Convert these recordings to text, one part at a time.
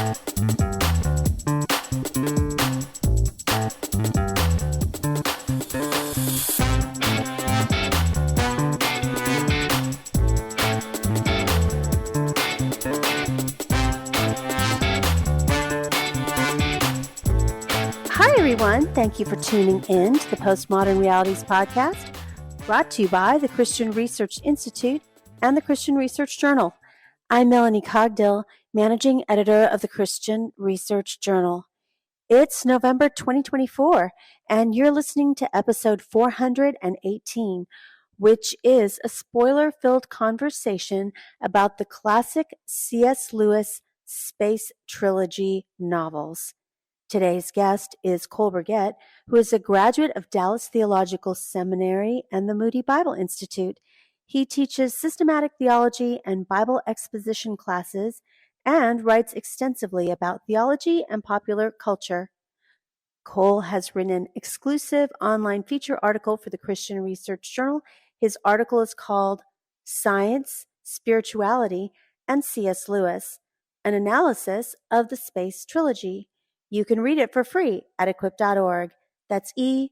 Everyone, thank you for tuning in to the Postmodern Realities podcast, brought to you by the Christian Research Institute and the Christian Research Journal. I'm Melanie Cogdill, managing editor of the Christian Research Journal. It's November 2024, and you're listening to episode 418, which is a spoiler-filled conversation about the classic CS Lewis Space Trilogy novels. Today's guest is Cole Burgett, who is a graduate of Dallas Theological Seminary and the Moody Bible Institute. He teaches systematic theology and Bible exposition classes and writes extensively about theology and popular culture. Cole has written an exclusive online feature article for the Christian Research Journal. His article is called Science, Spirituality, and C.S. Lewis, an analysis of the Space Trilogy. You can read it for free at equip.org. That's EQUIP.org.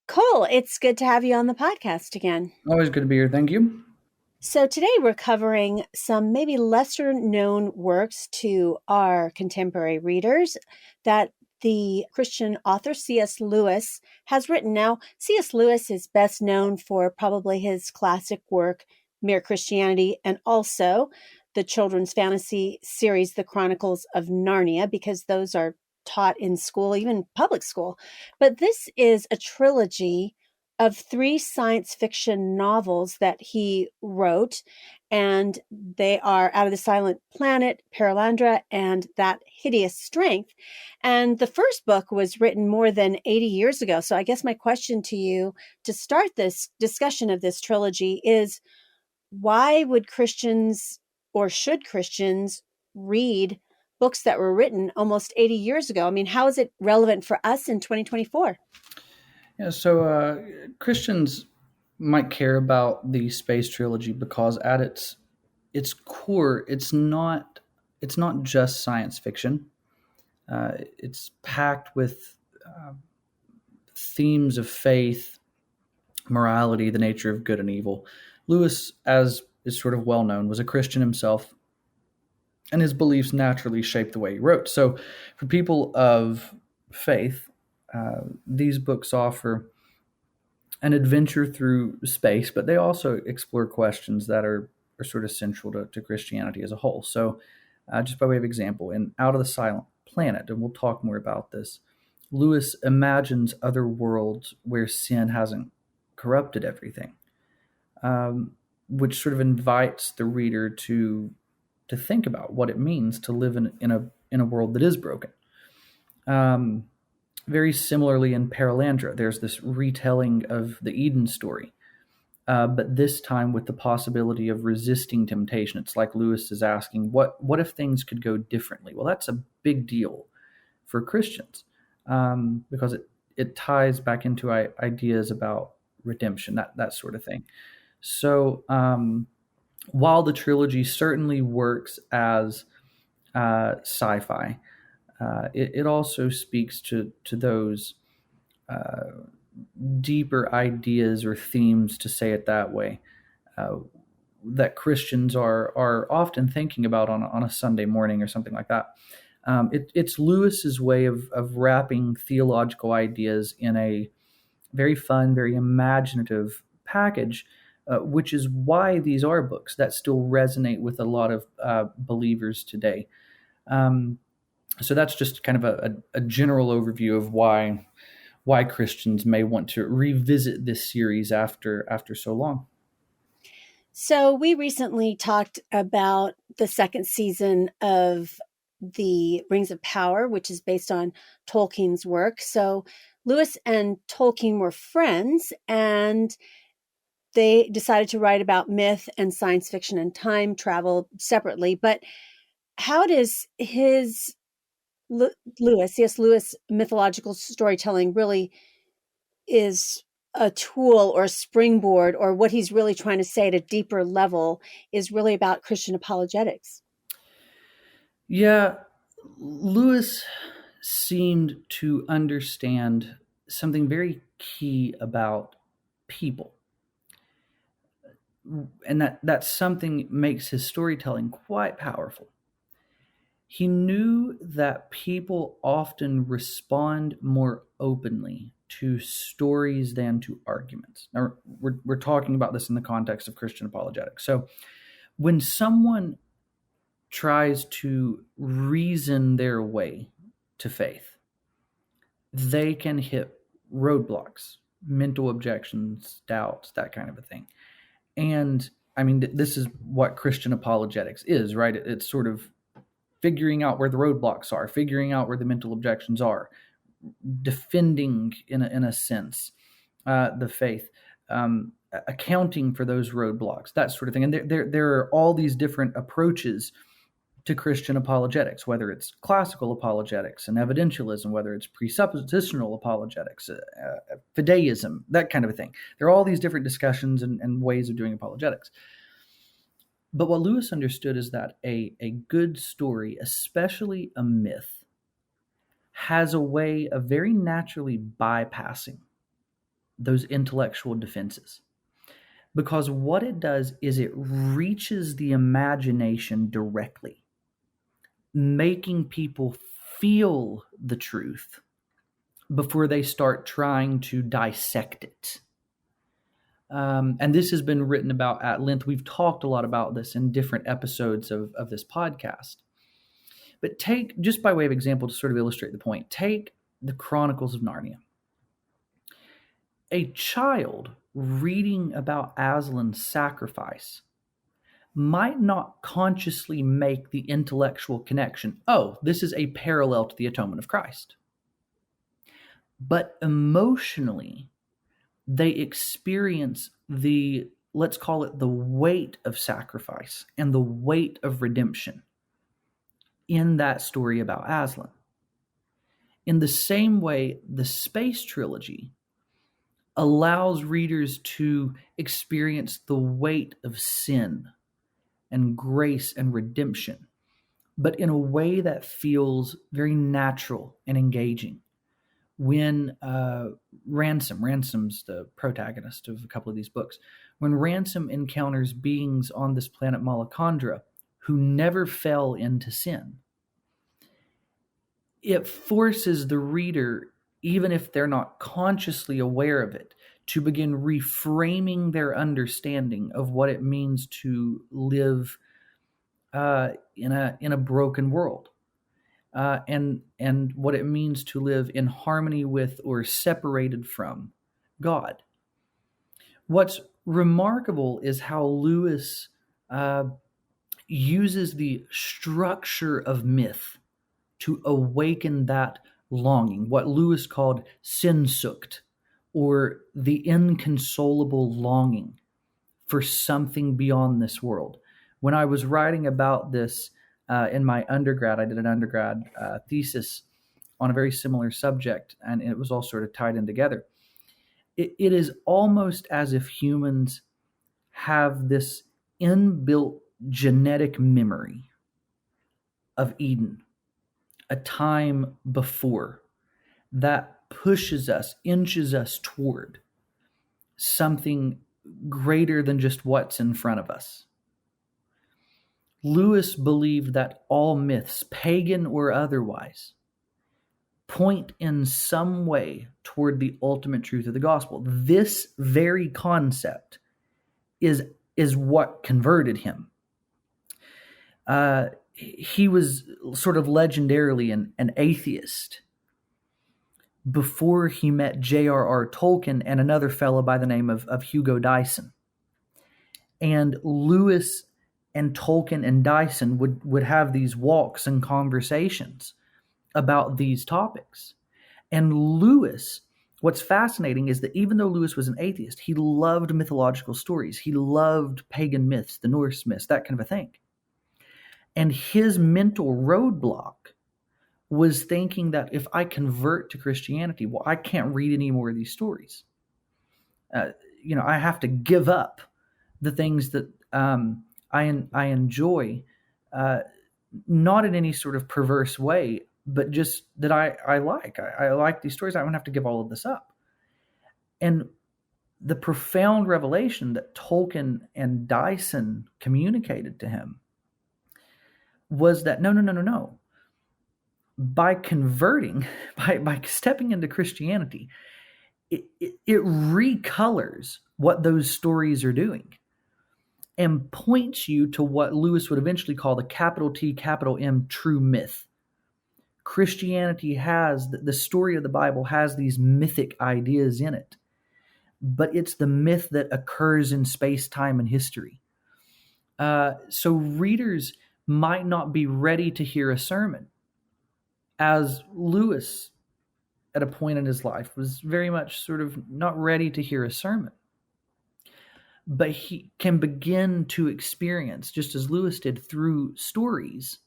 Cole, it's good to have you on the podcast again. Always good to be here. Thank you. So today we're covering some maybe lesser known works to our contemporary readers that the Christian author C.S. Lewis has written. Now, C.S. Lewis is best known for probably his classic work, Mere Christianity, and also the children's fantasy series, The Chronicles of Narnia, because those are taught in school, even public school. But this is a trilogy of 3 science fiction novels that he wrote, and they are Out of the Silent Planet, Perelandra, and That Hideous Strength. And the first book was written more than 80 years ago. So I guess my question to you to start this discussion of this trilogy is, why would Christians, or should Christians, read books that were written almost 80 years ago? I mean, how is it relevant for us in 2024? Yeah, so Christians might care about the Space Trilogy because at its core, it's not just science fiction. It's packed with themes of faith, morality, the nature of good and evil. Lewis, as is sort of well known, was a Christian himself, and his beliefs naturally shaped the way he wrote. So for people of faith, these books offer an adventure through space, but they also explore questions that are sort of central to Christianity as a whole. So just by way of example, in Out of the Silent Planet, and we'll talk more about this, Lewis imagines other worlds where sin hasn't corrupted everything, which sort of invites the reader to think about what it means to live in a world that is broken. Very similarly, in Perelandra, there's this retelling of the Eden story, but this time with the possibility of resisting temptation. It's like Lewis is asking, what if things could go differently? Well, that's a big deal for Christians because it ties back into ideas about redemption, that sort of thing. So while the trilogy certainly works as sci-fi, it also speaks to those deeper ideas or themes, to say it that way, that Christians are often thinking about on a Sunday morning or something like that. It's Lewis's way of wrapping theological ideas in a very fun, very imaginative package, which is why these are books that still resonate with a lot of believers today. So that's just kind of a general overview of why Christians may want to revisit this series after so long. So we recently talked about the second season of The Rings of Power, which is based on Tolkien's work. So Lewis and Tolkien were friends, and they decided to write about myth and science fiction and time travel separately. But how does his C.S. Lewis mythological storytelling really is a tool or a springboard, or what he's really trying to say at a deeper level is really about Christian apologetics. Yeah, Lewis seemed to understand something very key about people. And that something makes his storytelling quite powerful. He knew that people often respond more openly to stories than to arguments. Now, we're talking about this in the context of Christian apologetics. So when someone tries to reason their way to faith, they can hit roadblocks, mental objections, doubts, that kind of a thing. And I mean, this is what Christian apologetics is, right? It's sort of figuring out where the roadblocks are, figuring out where the mental objections are, defending, in a sense, the faith, accounting for those roadblocks, that sort of thing. And there are all these different approaches to Christian apologetics, whether it's classical apologetics and evidentialism, whether it's presuppositional apologetics, fideism, that kind of a thing. There are all these different discussions and ways of doing apologetics. But what Lewis understood is that a good story, especially a myth, has a way of very naturally bypassing those intellectual defenses. Because what it does is it reaches the imagination directly, making people feel the truth before they start trying to dissect it. And this has been written about at length. We've talked a lot about this in different episodes of this podcast. But take, just by way of example, to sort of illustrate the point, take the Chronicles of Narnia. A child reading about Aslan's sacrifice might not consciously make the intellectual connection, oh, this is a parallel to the atonement of Christ. But emotionally, they experience the, let's call it the weight of sacrifice and the weight of redemption in that story about Aslan. In the same way, the Space Trilogy allows readers to experience the weight of sin and grace and redemption, but in a way that feels very natural and engaging. When Ransom's the protagonist of a couple of these books, when Ransom encounters beings on this planet Malacandra who never fell into sin, it forces the reader, even if they're not consciously aware of it, to begin reframing their understanding of what it means to live in a broken world. And what it means to live in harmony with or separated from God. What's remarkable is how Lewis uses the structure of myth to awaken that longing, what Lewis called Sehnsucht, or the inconsolable longing for something beyond this world. When I was writing about this in my undergrad, I did an undergrad thesis on a very similar subject, and it was all sort of tied in together. It is almost as if humans have this inbuilt genetic memory of Eden, a time before, that pushes us, inches us toward something greater than just what's in front of us. Lewis believed that all myths, pagan or otherwise, point in some way toward the ultimate truth of the gospel. This very concept is what converted him. He was sort of legendarily an atheist before he met J.R.R. Tolkien and another fellow by the name of Hugo Dyson. And Lewis and Tolkien and Dyson would have these walks and conversations about these topics. And Lewis, what's fascinating is that even though Lewis was an atheist, he loved mythological stories. He loved pagan myths, the Norse myths, that kind of a thing. And his mental roadblock was thinking that if I convert to Christianity, well, I can't read any more of these stories. I have to give up the things that I enjoy, not in any sort of perverse way, but just that I like. I like these stories. I don't have to give all of this up. And the profound revelation that Tolkien and Dyson communicated to him was that no. By converting, by stepping into Christianity, it recolors what those stories are doing and points you to what Lewis would eventually call the capital T, capital M true myth. Christianity has, the story of the Bible has these mythic ideas in it, but it's the myth that occurs in space, time, and history. So readers might not be ready to hear a sermon, as Lewis, at a point in his life, was very much sort of not ready to hear a sermon. But he can begin to experience, just as Lewis did through stories,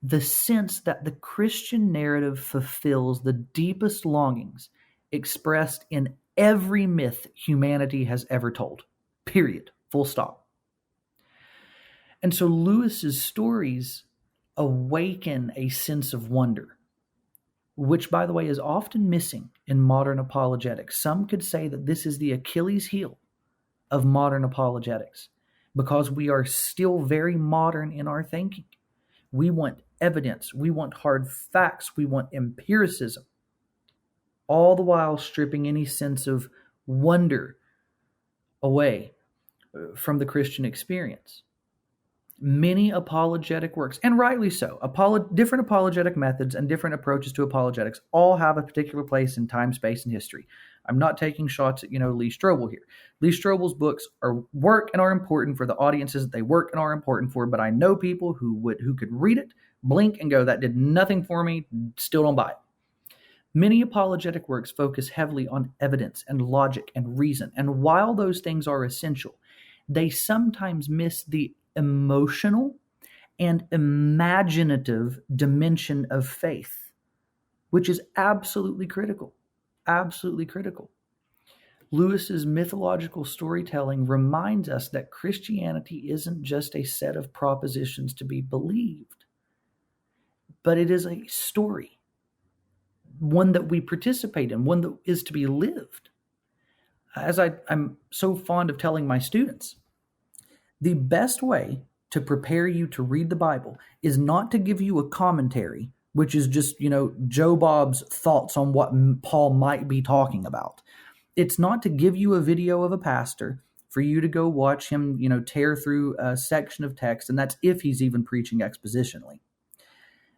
the sense that the Christian narrative fulfills the deepest longings expressed in every myth humanity has ever told. Period. Full stop. And so Lewis's stories awaken a sense of wonder, which, by the way, is often missing in modern apologetics. Some could say that this is the Achilles heel of modern apologetics, because we are still very modern in our thinking. We want evidence, we want hard facts, we want empiricism, all the while stripping any sense of wonder away from the Christian experience. Many apologetic works, and rightly so, different apologetic methods and different approaches to apologetics all have a particular place in time, space, and history. I'm not taking shots at, Lee Strobel here. Lee Strobel's books work and are important for the audiences that they work and are important for, but I know people who could read it, blink, and go, that did nothing for me, still don't buy it. Many apologetic works focus heavily on evidence and logic and reason, and while those things are essential, they sometimes miss the emotional and imaginative dimension of faith, which is absolutely critical. Absolutely critical. Lewis's mythological storytelling reminds us that Christianity isn't just a set of propositions to be believed, but it is a story, one that we participate in, one that is to be lived. As I'm so fond of telling my students, the best way to prepare you to read the Bible is not to give you a commentary, which is just, Joe Bob's thoughts on what Paul might be talking about. It's not to give you a video of a pastor for you to go watch him, tear through a section of text, and that's if he's even preaching expositionally.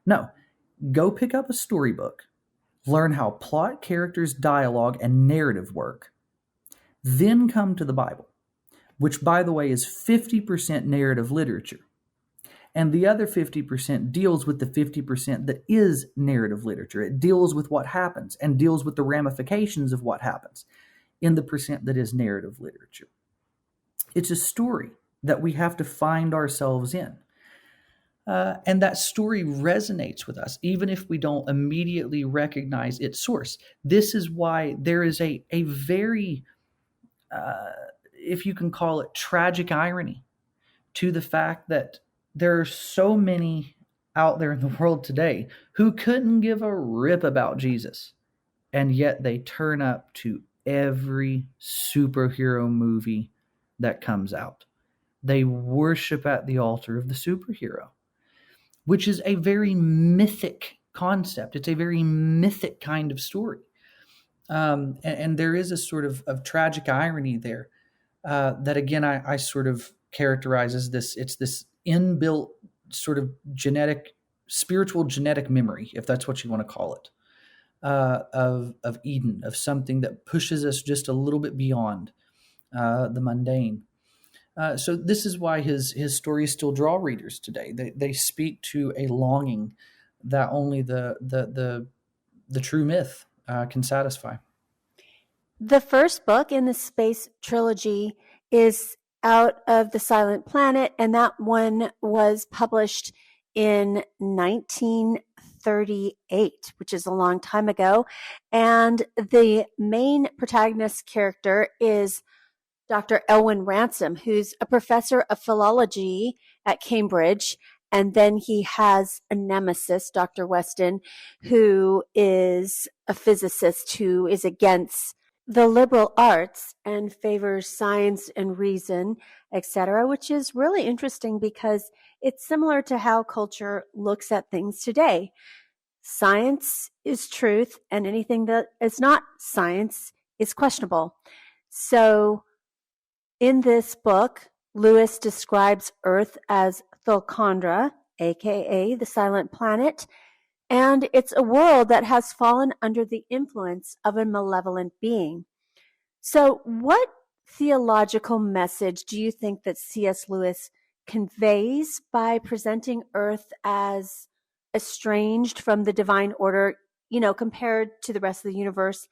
No, go pick up a storybook, learn how plot, characters, dialogue, and narrative work, then come to the Bible, which, by the way, is 50% narrative literature. And the other 50% deals with the 50% that is narrative literature. It deals with what happens and deals with the ramifications of what happens in the percent that is narrative literature. It's a story that we have to find ourselves in. And that story resonates with us, even if we don't immediately recognize its source. This is why there is a very, if you can call it, tragic irony to the fact that there are so many out there in the world today who couldn't give a rip about Jesus, and yet they turn up to every superhero movie that comes out. They worship at the altar of the superhero, which is a very mythic concept. It's a very mythic kind of story. And there is a sort of tragic irony there that, again, I sort of characterize as this. It's this inbuilt sort of spiritual genetic memory, if that's what you want to call it, of Eden, of something that pushes us just a little bit beyond the mundane. So this is why his stories still draw readers today. They speak to a longing that only the true myth can satisfy. The first book in the Space Trilogy is Out of the Silent Planet, and that one was published in 1930. 1938, which is a long time ago. And the main protagonist character is Dr. Elwyn Ransom, who's a professor of philology at Cambridge. And then he has a nemesis, Dr. Weston, who is a physicist who is against the liberal arts and favors science and reason, etc., which is really interesting because it's similar to how culture looks at things today. Science is truth, and anything that is not science is questionable. So in this book, Lewis describes Earth as Thulkandra, aka the silent planet, and it's a world that has fallen under the influence of a malevolent being. So, what theological message do you think that C.S. Lewis conveys by presenting Earth as estranged from the divine order, compared to the rest of the universe?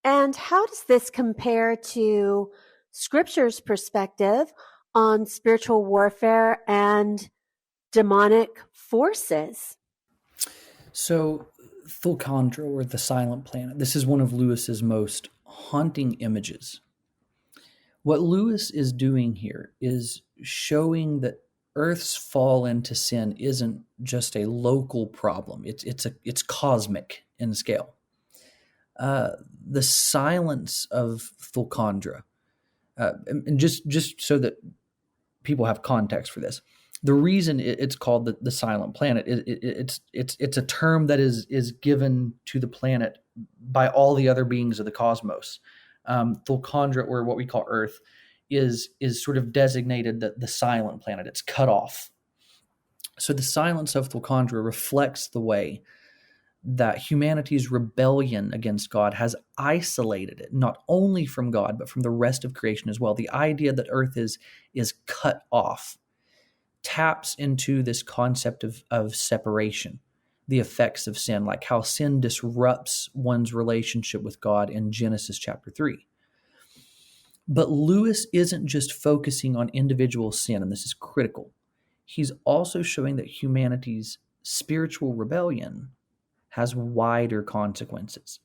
And how does this compare to Scripture's perspective on spiritual warfare and demonic forces? So, Thulkandra, or the silent planet, this is one of Lewis's most haunting images. What Lewis is doing here is showing that Earth's fall into sin isn't just a local problem. It's cosmic in scale. The silence of Thulkandra, and just so that people have context for this, the reason it's called the silent planet it's a term that is given to the planet by all the other beings of the cosmos. Thulkandra, or what we call Earth, is sort of designated the silent planet. It's cut off. So the silence of Thulkandra reflects the way that humanity's rebellion against God has isolated it, not only from God, but from the rest of creation as well. The idea that Earth is cut off taps into this concept of separation, the effects of sin, like how sin disrupts one's relationship with God in Genesis chapter 3. But Lewis isn't just focusing on individual sin, and this is critical. He's also showing that humanity's spiritual rebellion has wider consequences.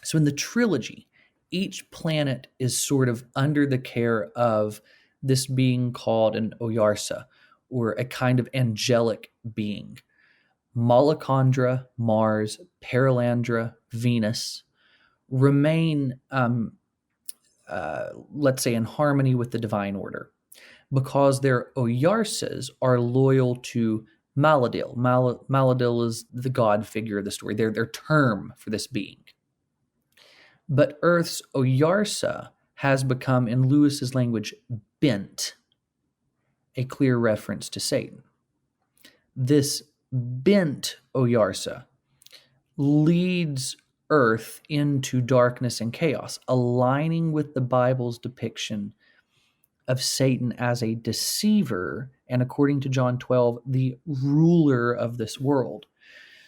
So in the trilogy, each planet is sort of under the care of this being called an Oyarsa, or a kind of angelic being. Malacandra, Mars, Perelandra, Venus remain, let's say, in harmony with the divine order, because their Oyarsas are loyal to Maladil. Maladil is the god figure of the story, their term for this being. But Earth's Oyarsa has become, in Lewis's language, bent, a clear reference to Satan. This bent Oyarsa leads Earth into darkness and chaos, aligning with the Bible's depiction of Satan as a deceiver, and according to John 12, the ruler of this world.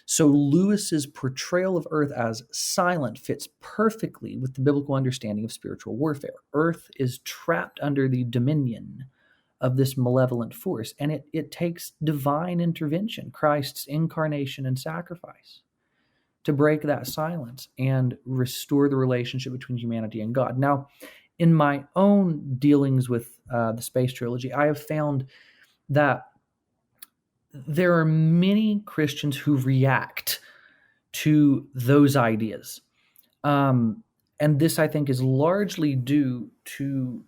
So Lewis's portrayal of Earth as silent fits perfectly with the biblical understanding of spiritual warfare. Earth is trapped under the dominion of this malevolent force, and it takes divine intervention, Christ's incarnation and sacrifice, to break that silence and restore the relationship between humanity and God. Now, in my own dealings with the Space Trilogy, I have found that there are many Christians who react to those ideas. And this, I think, is largely due to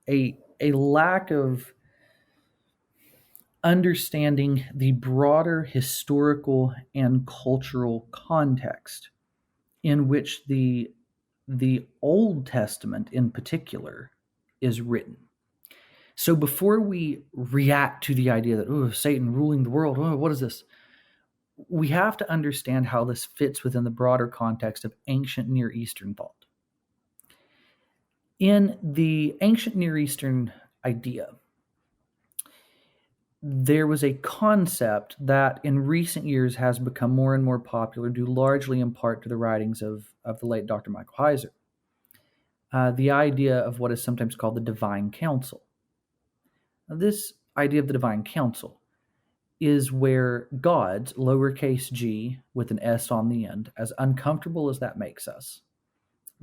a lack of understanding the broader historical and cultural context in which the Old Testament in particular is written. So before we react to the idea that, Satan ruling the world, what is this? We have to understand how this fits within the broader context of ancient Near Eastern thought. In the ancient Near Eastern idea, there was a concept that in recent years has become more and more popular, due largely in part to the writings of the late Dr. Michael Heiser. The idea of what is sometimes called the divine council. Now, this idea of the divine council is where gods, lowercase g with an S on the end, as uncomfortable as that makes us,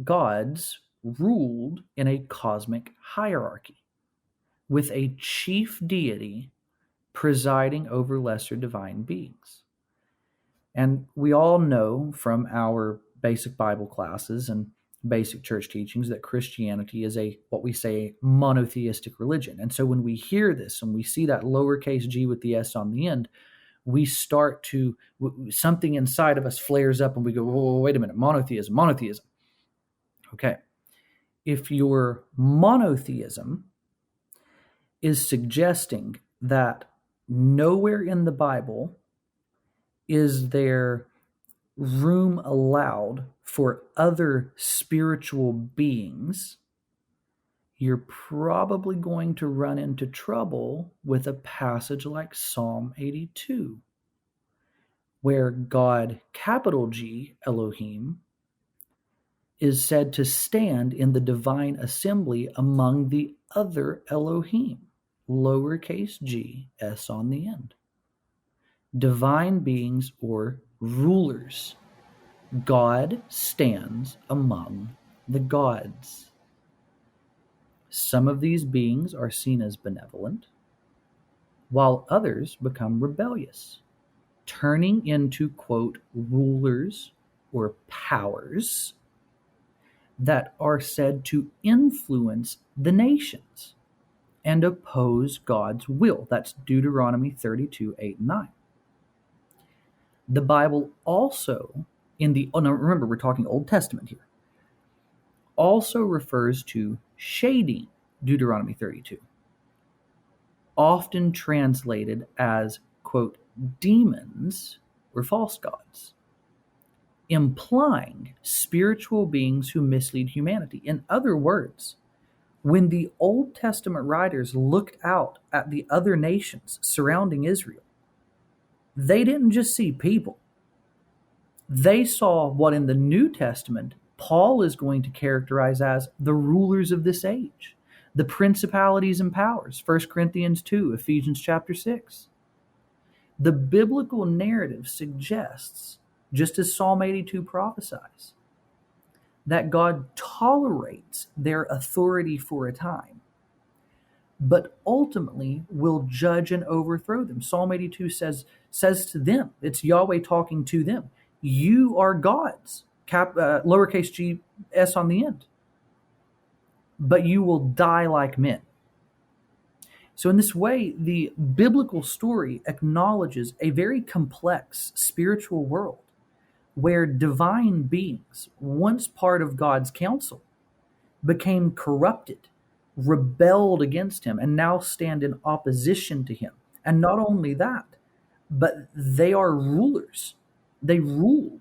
gods ruled in a cosmic hierarchy with a chief deity presiding over lesser divine beings. And we all know from our basic Bible classes and basic church teachings that Christianity is what we say, monotheistic religion. And so when we hear this and we see that lowercase g with the S on the end, we start to, something inside of us flares up and we go, whoa, wait a minute, monotheism. Okay. If your monotheism is suggesting that nowhere in the Bible is there room allowed for other spiritual beings, you're probably going to run into trouble with a passage like Psalm 82, where God, capital G, Elohim, is said to stand in the divine assembly among the other Elohim, lowercase g, S on the end. Divine beings or rulers. God stands among the gods. Some of these beings are seen as benevolent, while others become rebellious, turning into, quote, rulers or powers that are said to influence the nations and oppose God's will. That's Deuteronomy 32, 8, and 9. The Bible also, now remember, we're talking Old Testament here, also refers to shady Deuteronomy 32, often translated as, quote, demons or false gods, implying spiritual beings who mislead humanity. In other words, when the Old Testament writers looked out at the other nations surrounding Israel, they didn't just see people. They saw what in the New Testament Paul is going to characterize as the rulers of this age, the principalities and powers, 1 Corinthians 2, Ephesians chapter 6. The biblical narrative suggests, just as Psalm 82 prophesies, that God tolerates their authority for a time, but ultimately will judge and overthrow them. Psalm 82 says to them, it's Yahweh talking to them, you are gods, lowercase g, S on the end, but you will die like men. So in this way, the biblical story acknowledges a very complex spiritual world where divine beings, once part of God's counsel, became corrupted, rebelled against him, and now stand in opposition to him. And not only that, but they are rulers. They rule.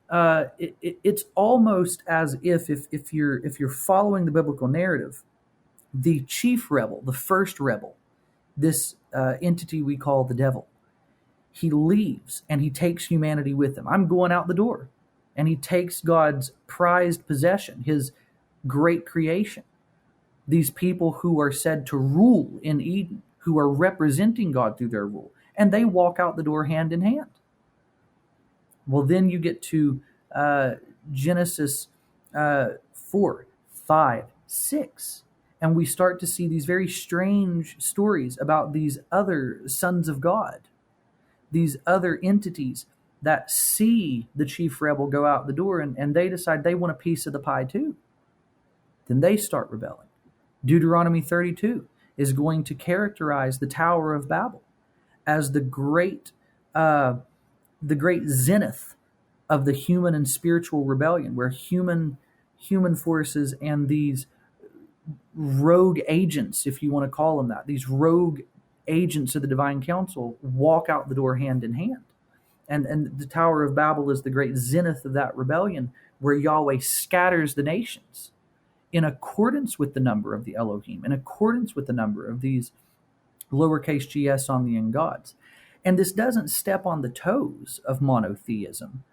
It's almost as if you're following the biblical narrative, the chief rebel, the first rebel, this entity we call the devil, he leaves and he takes humanity with him. I'm going out the door. And he takes God's prized possession, his great creation. These people who are said to rule in Eden, who are representing God through their rule. And they walk out the door hand in hand. Well, then you get to Genesis 4, 5, 6. And we start to see these very strange stories about these other sons of God, these other entities that see the chief rebel go out the door and they decide they want a piece of the pie too. Then they start rebelling. Deuteronomy 32 is going to characterize the Tower of Babel as the great zenith of the human and spiritual rebellion, where human forces and these rogue agents, if you want to call them that, these rogue agents of the divine council walk out the door hand in hand. And the Tower of Babel is the great zenith of that rebellion, where Yahweh scatters the nations in accordance with the number of the Elohim, in accordance with the number of these lowercase gs on the end gods. And this doesn't step on the toes of monotheism,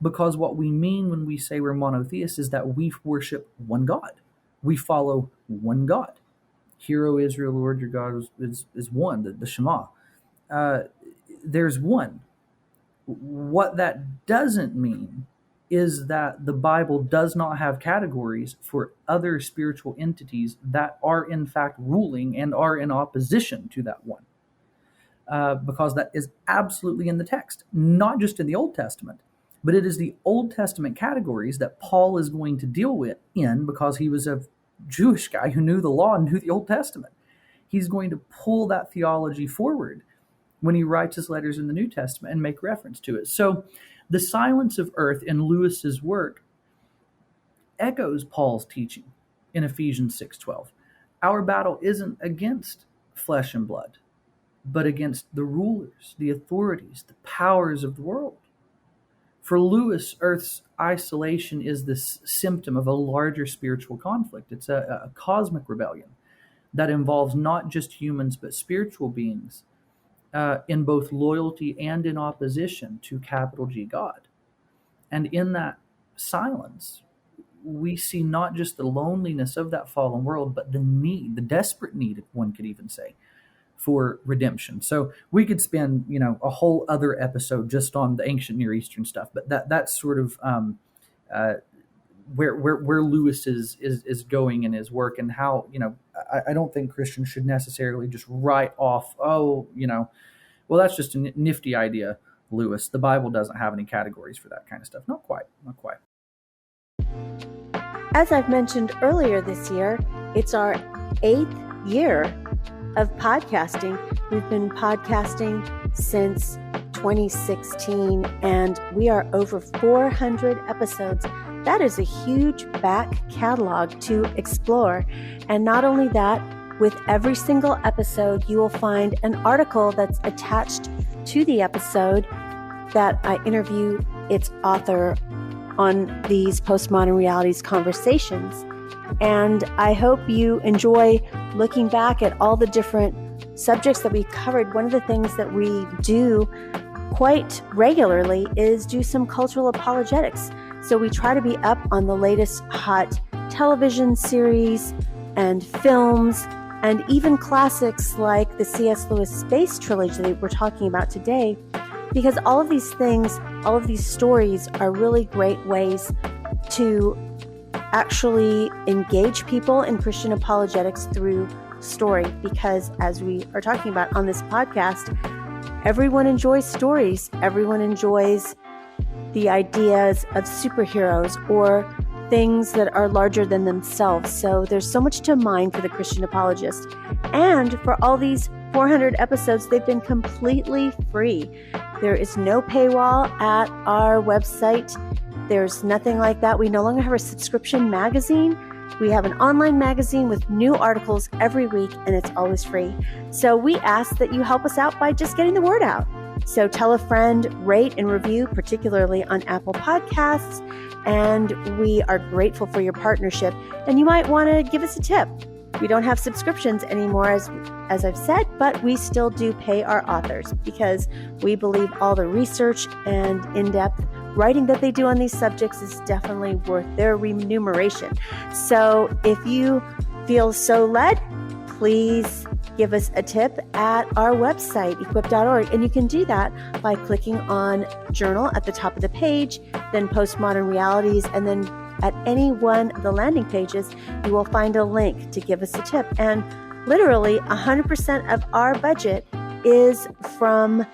because what we mean when we say we're monotheists is that we worship one God. We follow one God. Hear, O Israel, Lord your God is one, the Shema. there's one. What that doesn't mean is that the Bible does not have categories for other spiritual entities that are in fact ruling and are in opposition to that one. Because that is absolutely in the text, not just in the Old Testament, but it is the Old Testament categories that Paul is going to deal with because he was a Jewish guy who knew the law and knew the Old Testament. He's going to pull that theology forward when he writes his letters in the New Testament and make reference to it. So the silence of earth in Lewis's work echoes Paul's teaching in Ephesians 6:12. Our battle isn't against flesh and blood, but against the rulers, the authorities, the powers of the world. For Lewis, earth's isolation is this symptom of a larger spiritual conflict. It's a cosmic rebellion that involves not just humans, but spiritual beings in both loyalty and in opposition to capital G God. And in that silence, we see not just the loneliness of that fallen world, but the need, the desperate need, one could even say, for redemption. So we could spend, a whole other episode just on the ancient Near Eastern stuff, but that's sort of where Lewis is going in his work, and how, I don't think Christians should necessarily just write off, well, that's just a nifty idea, Lewis. The Bible doesn't have any categories for that kind of stuff. Not quite. As I've mentioned earlier this year, it's our 8th year of podcasting. We've been podcasting since 2016, and we are over 400 episodes. That is a huge back catalog to explore. And not only that, with every single episode, you will find an article that's attached to the episode that I interview its author on these Postmodern Realities conversations. And I hope you enjoy looking back at all the different subjects that we covered. One of the things that we do quite regularly is do some cultural apologetics. So we try to be up on the latest hot television series and films, and even classics like the CS Lewis Space Trilogy that we're talking about today, because all of these things, all of these stories are really great ways to actually engage people in Christian apologetics through story. Because as we are talking about on this podcast, everyone enjoys stories. Everyone enjoys the ideas of superheroes or things that are larger than themselves. So there's so much to mine for the Christian apologist. And for all these 400 episodes, they've been completely free. There is no paywall at our website. There's nothing like that. We no longer have a subscription magazine. We have an online magazine with new articles every week, and it's always free. So we ask that you help us out by just getting the word out. So tell a friend, rate and review, particularly on Apple Podcasts. And we are grateful for your partnership. And you might want to give us a tip. We don't have subscriptions anymore, as I've said, but we still do pay our authors because we believe all the research and in-depth writing that they do on these subjects is definitely worth their remuneration. So if you feel so led, please give us a tip at our website, equip.org. And you can do that by clicking on Journal at the top of the page, then Postmodern Realities, and then at any one of the landing pages, you will find a link to give us a tip. And literally 100% of our budget is from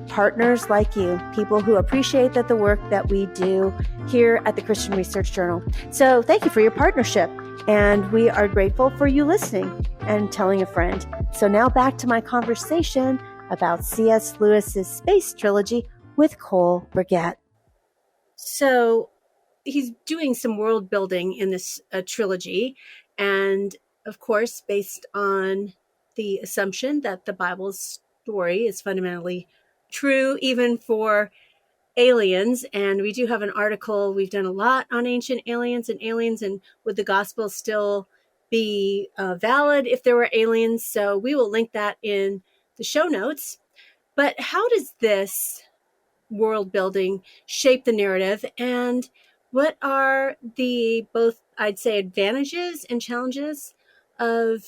partners like you, people who appreciate that the work that we do here at the Christian Research Journal. So thank you for your partnership. And we are grateful for you listening and telling a friend. So now back to my conversation about C.S. Lewis's Space Trilogy with Cole Burgett. So he's doing some world building in this trilogy. And of course, based on the assumption that the Bible's story is fundamentally true, even for aliens. And we do have an article. We've done a lot on ancient aliens, and would the gospel still be valid if there were aliens? So we will link that in the show notes. But how does this world building shape the narrative, and what are the both, I'd say, advantages and challenges of,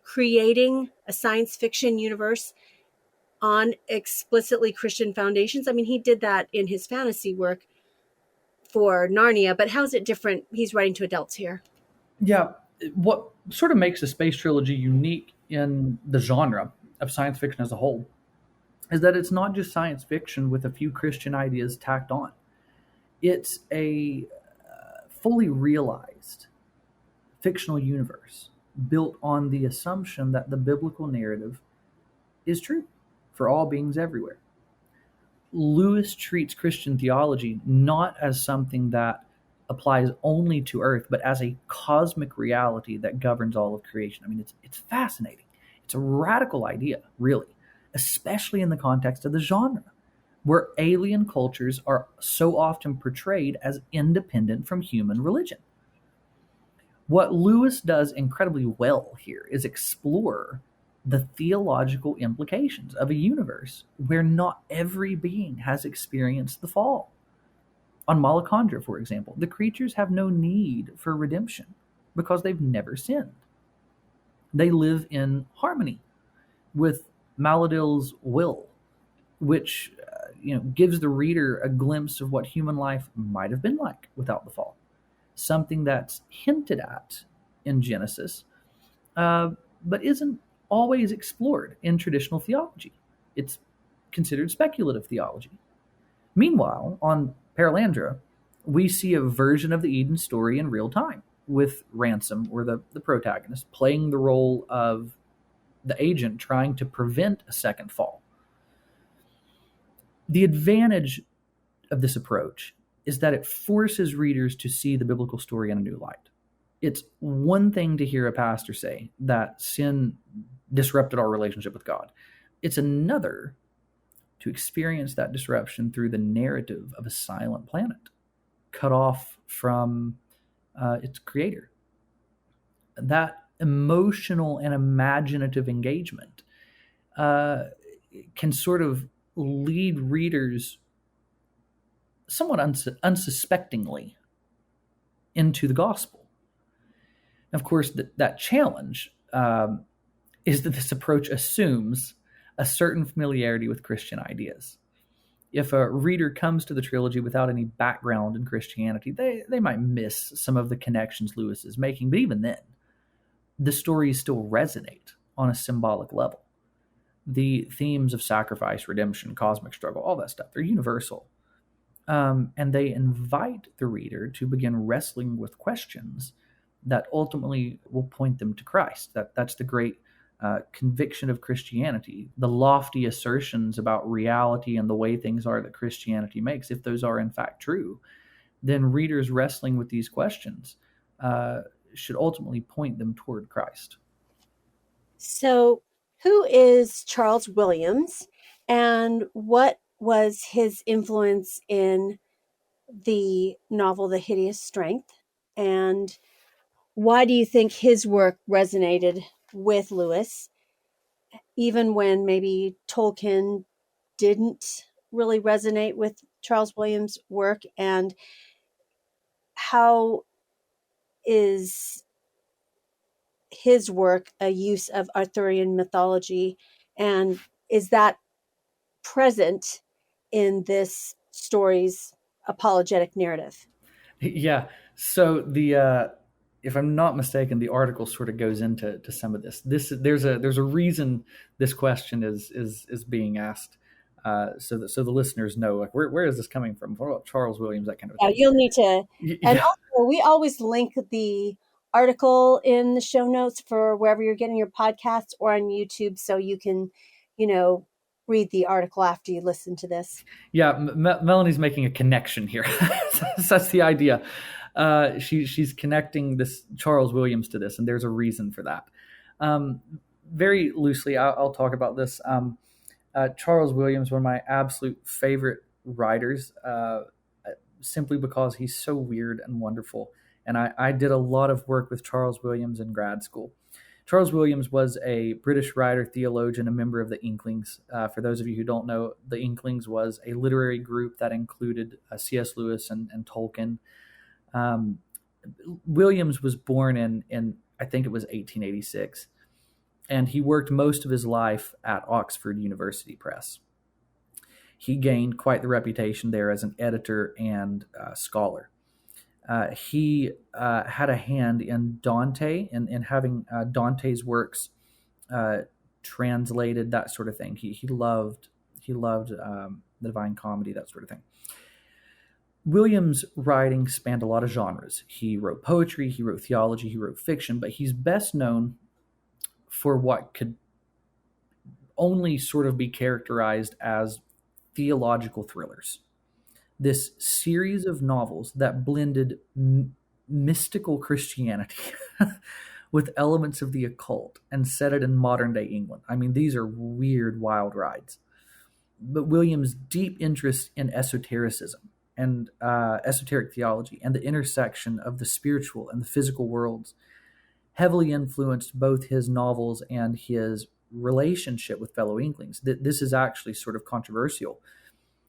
creating a science fiction universe on explicitly Christian foundations? I mean, he did that in his fantasy work for Narnia, but how is it different? He's writing to adults here. Yeah, what sort of makes the Space Trilogy unique in the genre of science fiction as a whole is that it's not just science fiction with a few Christian ideas tacked on. It's a fully realized fictional universe built on the assumption that the biblical narrative is true for all beings everywhere. Lewis treats Christian theology not as something that applies only to Earth, but as a cosmic reality that governs all of creation. I mean, it's fascinating. It's a radical idea, really, especially in the context of the genre, where alien cultures are so often portrayed as independent from human religion. What Lewis does incredibly well here is explore the theological implications of a universe where not every being has experienced the fall. On Malacandra, for example, the creatures have no need for redemption because they've never sinned. They live in harmony with Maladil's will, which gives the reader a glimpse of what human life might have been like without the fall. Something that's hinted at in Genesis, but isn't always explored in traditional theology. It's considered speculative theology. Meanwhile, on Perelandra, we see a version of the Eden story in real time, with Ransom, or the protagonist, playing the role of the agent trying to prevent a second fall. The advantage of this approach is that it forces readers to see the biblical story in a new light. It's one thing to hear a pastor say that sin disrupted our relationship with God. It's another to experience that disruption through the narrative of a silent planet, cut off from its creator. That emotional and imaginative engagement can sort of lead readers somewhat unsuspectingly into the gospel. Of course, that challenge is that this approach assumes a certain familiarity with Christian ideas. If a reader comes to the trilogy without any background in Christianity, they might miss some of the connections Lewis is making, but even then, the stories still resonate on a symbolic level. The themes of sacrifice, redemption, cosmic struggle, all that stuff, they're universal. And they invite the reader to begin wrestling with questions that ultimately will point them to Christ. That's the great conviction of Christianity, the lofty assertions about reality and the way things are that Christianity makes. If those are in fact true, then readers wrestling with these questions should ultimately point them toward Christ. So, who is Charles Williams, and what was his influence in the novel The Hideous Strength? And why do you think his work resonated with Lewis, even when maybe Tolkien didn't really resonate with Charles Williams' work? And how is his work a use of Arthurian mythology, and is that present in this story's apologetic narrative? Yeah. So if I'm not mistaken, the article sort of goes into some of this. There's a reason this question is being asked, so the listeners know, like, where is this coming from? What about Charles Williams? That kind of thing. You'll need to, and Yeah. also we always link the article in the show notes for wherever you're getting your podcasts or on YouTube, so you can, read the article after you listen to this. Yeah, Melanie's making a connection here. That's the idea. She's connecting this Charles Williams to this, and there's a reason for that. Very loosely, I'll talk about this. Charles Williams, one of my absolute favorite writers, simply because he's so weird and wonderful. And I did a lot of work with Charles Williams in grad school. Charles Williams was a British writer, theologian, a member of the Inklings. For those of you who don't know, the Inklings was a literary group that included CS Lewis and Tolkien. Williams was born in I think it was 1886. and he worked most of his life at Oxford University Press. He gained quite the reputation there as an editor and scholar. He had a hand in Dante and in having Dante's works translated, that sort of thing. He loved the Divine Comedy, that sort of thing. Williams' writing spanned a lot of genres. He wrote poetry, he wrote theology, he wrote fiction, but he's best known for what could only sort of be characterized as theological thrillers. This series of novels that blended mystical Christianity with elements of the occult and set it in modern-day England. I mean, these are weird, wild rides. But Williams' deep interest in esotericism and esoteric theology and the intersection of the spiritual and the physical worlds heavily influenced both his novels and his relationship with fellow Inklings. This is actually sort of controversial.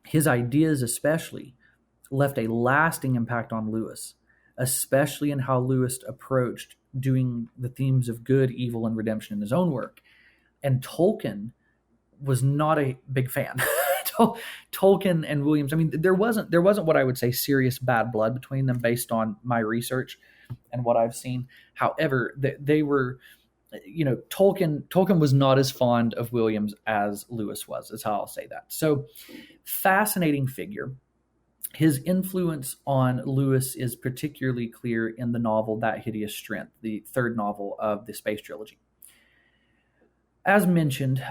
His ideas especially left a lasting impact on Lewis, especially in how Lewis approached doing the themes of good, evil, and redemption in his own work. And Tolkien was not a big fan. Tolkien and Williams, I mean, there wasn't what I would say serious bad blood between them based on my research and what I've seen. However, they were, Tolkien was not as fond of Williams as Lewis was, is how I'll say that. So, fascinating figure. His influence on Lewis is particularly clear in the novel That Hideous Strength, the third novel of the Space Trilogy. As mentioned,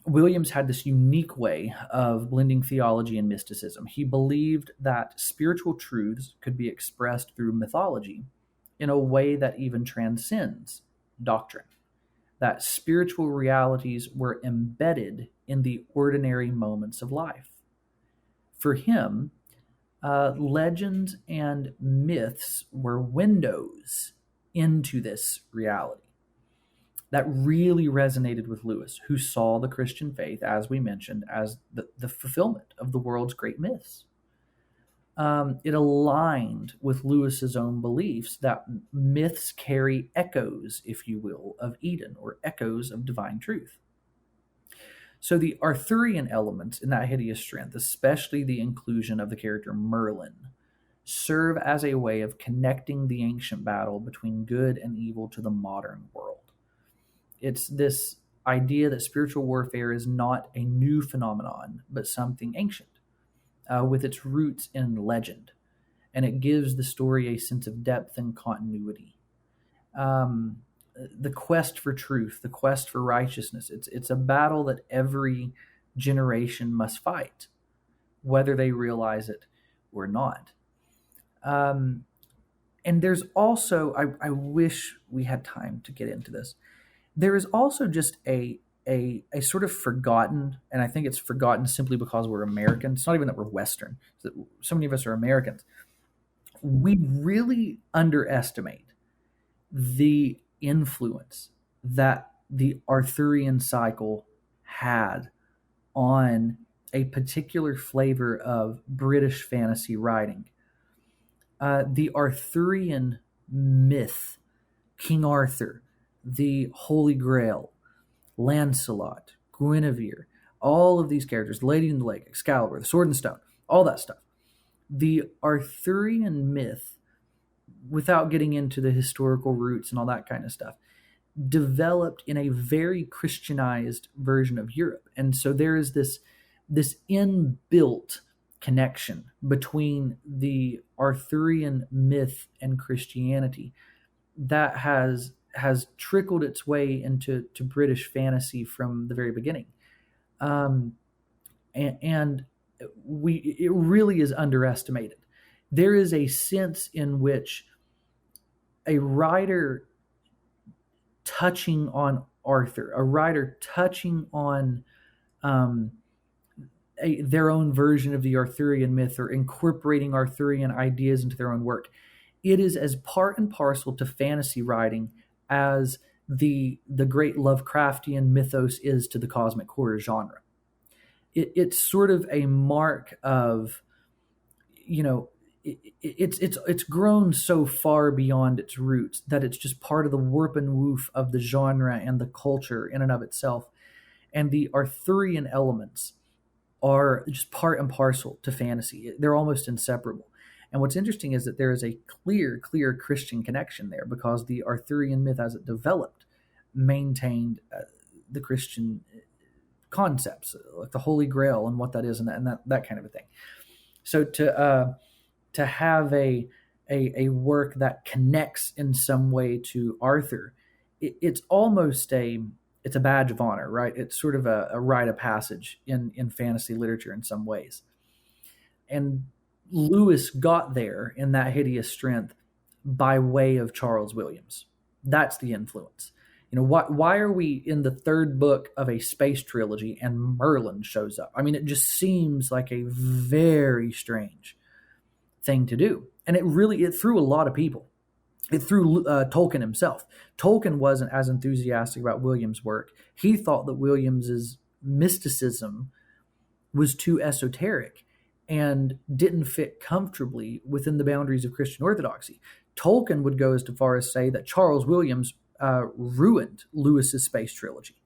Williams had this unique way of blending theology and mysticism. He believed that spiritual truths could be expressed through mythology in a way that even transcends doctrine, that spiritual realities were embedded in the ordinary moments of life. For him, legends and myths were windows into this reality. That really resonated with Lewis, who saw the Christian faith, as we mentioned, as the fulfillment of the world's great myths. It aligned with Lewis's own beliefs that myths carry echoes, if you will, of Eden, or echoes of divine truth. So the Arthurian elements in That Hideous Strength, especially the inclusion of the character Merlin, serve as a way of connecting the ancient battle between good and evil to the modern world. It's this idea that spiritual warfare is not a new phenomenon, but something ancient, with its roots in legend. And it gives the story a sense of depth and continuity. The quest for truth, the quest for righteousness, it's a battle that every generation must fight, whether they realize it or not. And there's also, I wish we had time to get into this, there is also just a sort of forgotten, and I think it's forgotten simply because we're Americans. It's not even that we're Western. So many of us are Americans. We really underestimate the influence that the Arthurian cycle had on a particular flavor of British fantasy writing. The Arthurian myth, King Arthur, the Holy Grail, Lancelot, Guinevere, all of these characters, Lady in the Lake, Excalibur, the Sword and Stone, all that stuff. The Arthurian myth, without getting into the historical roots and all that kind of stuff, developed in a very Christianized version of Europe. And so there is this inbuilt connection between the Arthurian myth and Christianity that has trickled its way into British fantasy from the very beginning. And it really is underestimated. There is a sense in which a writer touching on Arthur, a writer touching on their own version of the Arthurian myth, or incorporating Arthurian ideas into their own work, it is as part and parcel to fantasy writing as the great Lovecraftian mythos is to the cosmic horror genre. It's sort of a mark of, it's grown so far beyond its roots that it's just part of the warp and woof of the genre and the culture in and of itself. And the Arthurian elements are just part and parcel to fantasy. They're almost inseparable. And what's interesting is that there is a clear Christian connection there, because the Arthurian myth, as it developed, maintained the Christian concepts, like the Holy Grail and what that is, and that kind of a thing. So to have a work that connects in some way to Arthur, it's almost it's a badge of honor, right? It's sort of a rite of passage in fantasy literature in some ways. And Lewis got there in That Hideous Strength by way of Charles Williams. That's the influence. Why are we in the third book of a space trilogy and Merlin shows up? I mean, it just seems like a very strange thing to do. And it threw a lot of people. It threw Tolkien himself. Tolkien wasn't as enthusiastic about Williams' work. He thought that Williams's mysticism was too esoteric and didn't fit comfortably within the boundaries of Christian orthodoxy. Tolkien would go as far as say that Charles Williams ruined Lewis's Space Trilogy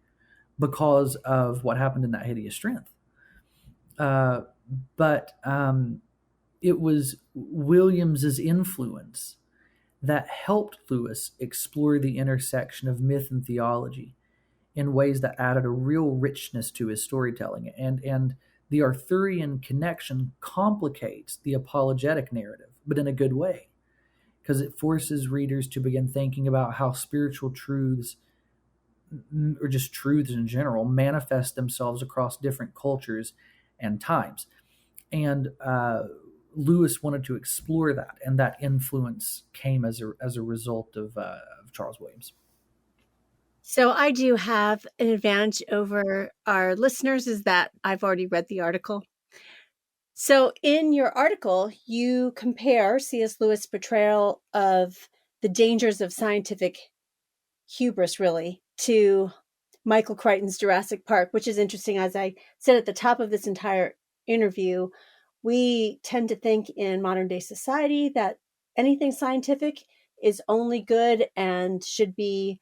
because of what happened in That Hideous Strength. But it was Williams's influence that helped Lewis explore the intersection of myth and theology in ways that added a real richness to his storytelling. And the Arthurian connection complicates the apologetic narrative, but in a good way, because it forces readers to begin thinking about how spiritual truths, or just truths in general, manifest themselves across different cultures and times. And Lewis wanted to explore that, and that influence came as a result of Charles Williams. So I do have an advantage over our listeners, is that I've already read the article. So in your article, you compare C.S. Lewis' portrayal of the dangers of scientific hubris, really, to Michael Crichton's Jurassic Park, which is interesting. As I said at the top of this entire interview, we tend to think in modern day society that anything scientific is only good and should be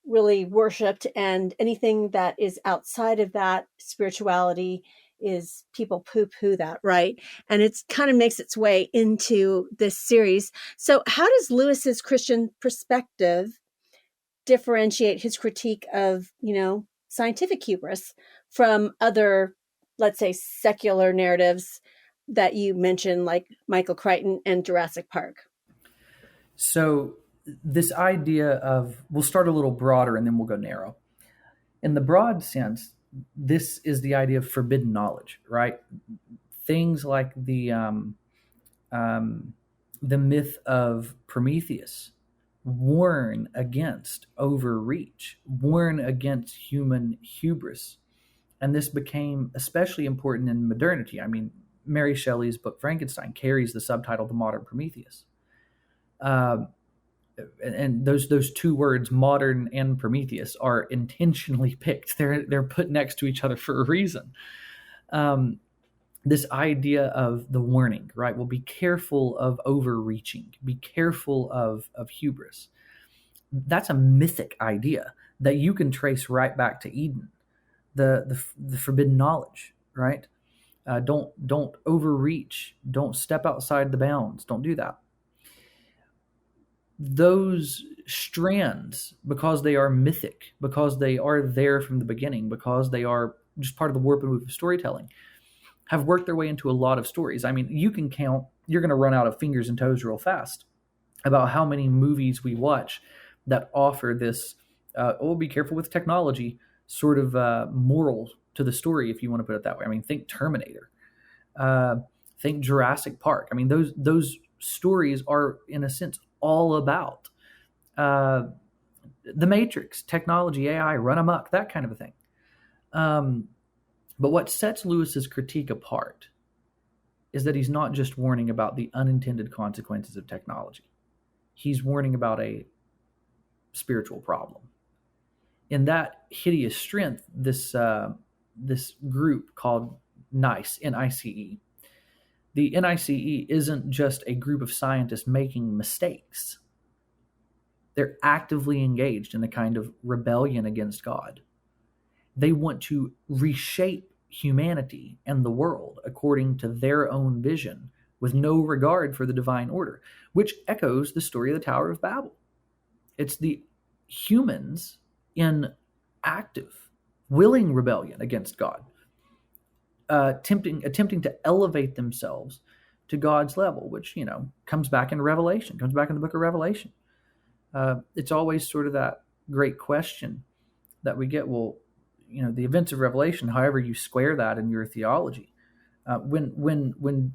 really worshipped, and anything that is outside of that, spirituality, is people poo-poo that, right? And it's kind of makes its way into this series. So how does Lewis's Christian perspective differentiate his critique of, scientific hubris from other, let's say, secular narratives that you mentioned, like Michael Crichton and Jurassic Park? So this idea of, we'll start a little broader and then we'll go narrow. In the broad sense, this is the idea of forbidden knowledge, right? Things like the myth of Prometheus warn against overreach, warn against human hubris. And this became especially important in modernity. I mean, Mary Shelley's book Frankenstein carries the subtitle The Modern Prometheus. And those two words, modern and Prometheus, are intentionally picked. They're put next to each other for a reason. This idea of the warning, right? Well, be careful of overreaching. Be careful of hubris. That's a mythic idea that you can trace right back to Eden, the forbidden knowledge, right? Don't overreach. Don't step outside the bounds. Don't do that. Those strands, because they are mythic, because they are there from the beginning, because they are just part of the warp and woof of storytelling, have worked their way into a lot of stories. I mean, you can count, you're going to run out of fingers and toes real fast about how many movies we watch that offer this, be careful with technology, sort of moral to the story, if you want to put it that way. I mean, think Terminator, think Jurassic Park. I mean, those stories are, in a sense, all about the Matrix, technology, AI, run amok, that kind of a thing. But what sets Lewis's critique apart is that he's not just warning about the unintended consequences of technology. He's warning about a spiritual problem. In That Hideous Strength, this group called NICE, N-I-C-E, The NICE isn't just a group of scientists making mistakes. They're actively engaged in a kind of rebellion against God. They want to reshape humanity and the world according to their own vision with no regard for the divine order, which echoes the story of the Tower of Babel. It's the humans in active, willing rebellion against God, attempting to elevate themselves to God's level, which, comes back in Revelation, comes back in the book of Revelation. It's always sort of that great question that we get, well, the events of Revelation, however you square that in your theology, when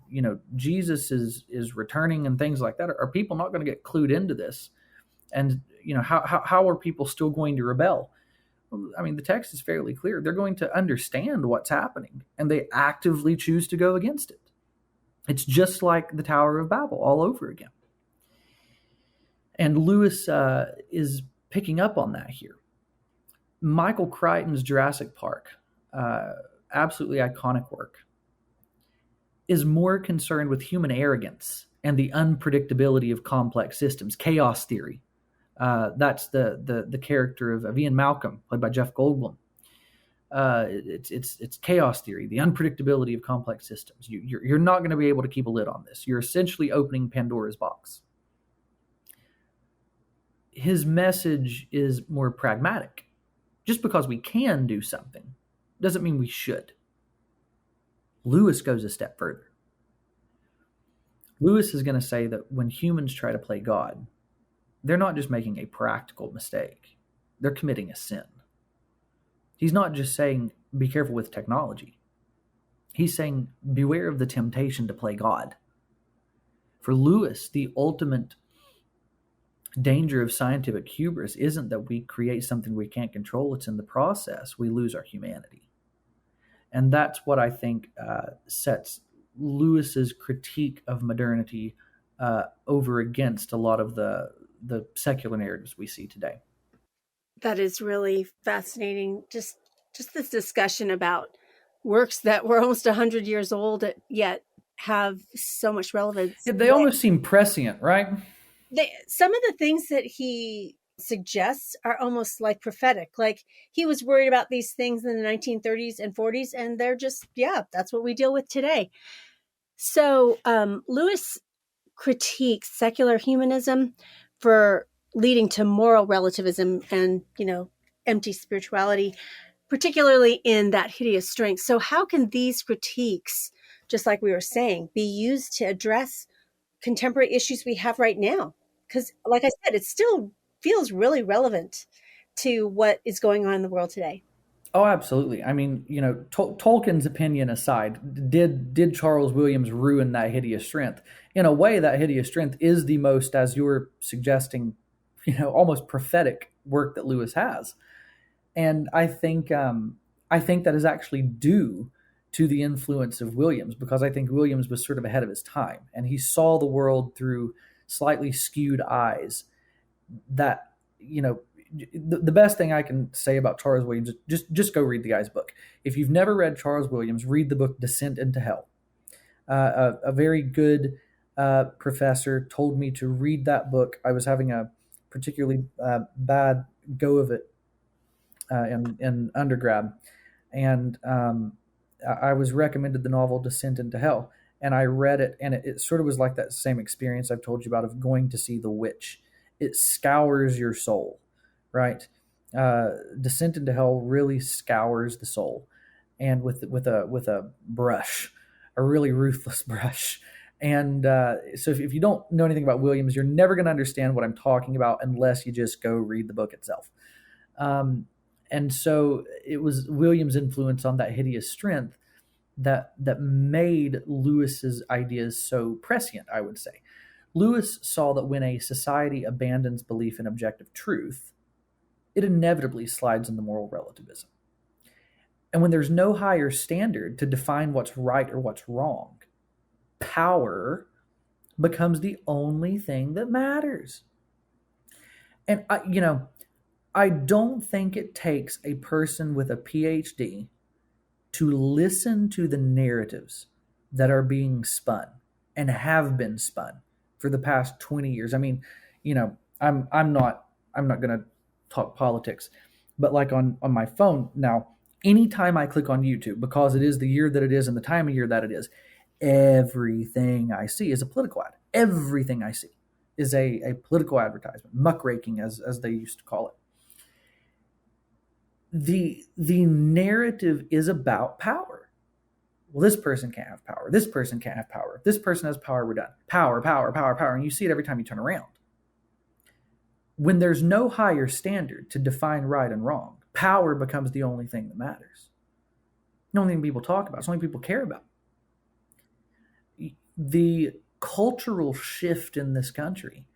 Jesus is returning and things like that, are people not going to get clued into this? And how are people still going to rebel? Well, I mean, the text is fairly clear. They're going to understand what's happening, and they actively choose to go against it. It's just like the Tower of Babel all over again. And Lewis is picking up on that here. Michael Crichton's Jurassic Park, absolutely iconic work, is more concerned with human arrogance and the unpredictability of complex systems, chaos theory. That's the character of Ian Malcolm, played by Jeff Goldblum. It's chaos theory, the unpredictability of complex systems. You're not going to be able to keep a lid on this. You're essentially opening Pandora's box. His message is more pragmatic. Just because we can do something doesn't mean we should. Lewis goes a step further. Lewis is going to say that when humans try to play God, they're not just making a practical mistake. They're committing a sin. He's not just saying, be careful with technology. He's saying, beware of the temptation to play God. For Lewis, the ultimate danger of scientific hubris isn't that we create something we can't control. It's in the process we lose our humanity. And that's what I think sets Lewis's critique of modernity over against a lot of the secular narratives we see today. That is really fascinating. Just this discussion about works that were almost 100 years old yet have so much relevance. Yeah, they almost seem prescient, right? Some of the things that he suggests are almost like prophetic. Like he was worried about these things in the 1930s and 40s, and they're just, that's what we deal with today. So Lewis critiques secular humanism for leading to moral relativism and, empty spirituality, particularly in That Hideous Strength. So how can these critiques, just like we were saying, be used to address contemporary issues we have right now? Because, like I said, it still feels really relevant to what is going on in the world today. Oh, absolutely. I mean, Tolkien's opinion aside, did Charles Williams ruin That Hideous Strength? In a way, That Hideous Strength is the most, as you're suggesting, almost prophetic work that Lewis has. And I think that is actually due to the influence of Williams, because I think Williams was sort of ahead of his time, and he saw the world through slightly skewed eyes. That, the best thing I can say about Charles Williams is just go read the guy's book. If you've never read Charles Williams, read the book Descent into Hell. A very good professor told me to read that book. I was having a particularly bad go of it in undergrad, and I was recommended the novel Descent into Hell, and I read it, and it sort of was like that same experience I've told you about of going to see The Witch. It scours your soul, right? Descent into Hell really scours the soul, and with a brush, a really ruthless brush. And so if you don't know anything about Williams, you're never going to understand what I'm talking about unless you just go read the book itself. And so it was Williams' influence on That Hideous Strength that made Lewis's ideas so prescient, I would say. Lewis saw that when a society abandons belief in objective truth, it inevitably slides into moral relativism. And when there's no higher standard to define what's right or what's wrong, power becomes the only thing that matters. And I don't think it takes a person with a PhD to listen to the narratives that are being spun and have been spun for the past 20 years. I mean, I'm not going to talk politics, but like on my phone now, anytime I click on YouTube, because it is the year that it is and the time of year that it is, everything I see is a political ad. Everything I see is a political advertisement, muckraking as they used to call it. The narrative is about power. Well, this person can't have power. This person can't have power. If this person has power, we're done. Power, power, power, power. And you see it every time you turn around. When there's no higher standard to define right and wrong, power becomes the only thing that matters. The only thing people talk about. It's the only thing people care about. The cultural shift in this country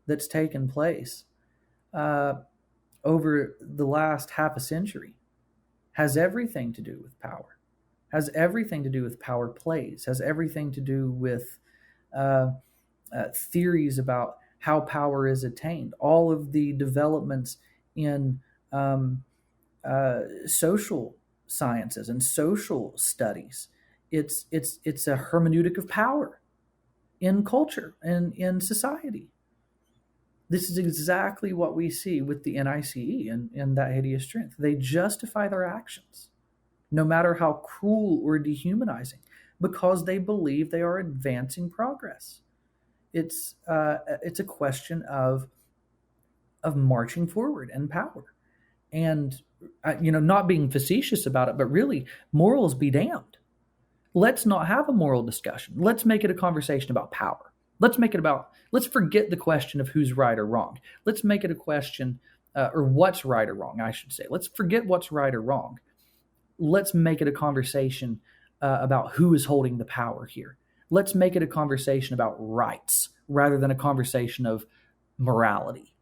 that's taken place over the last half a century has everything to do with power, has everything to do with power plays, has everything to do with theories about how power is attained, all of the developments in social sciences and social studies. It's a hermeneutic of power in culture and in society. This is exactly what we see with the NICE and That Hideous Strength. They justify their actions, no matter how cruel or dehumanizing, because they believe they are advancing progress. It's a question of marching forward and power, and not being facetious about it, but really, morals be damned. Let's not have a moral discussion. Let's make it a conversation about power. Let's forget the question of who's right or wrong. Let's make it a question, or what's right or wrong, I should say. Let's forget what's right or wrong. Let's make it a conversation about who is holding the power here. Let's make it a conversation about rights rather than a conversation of morality,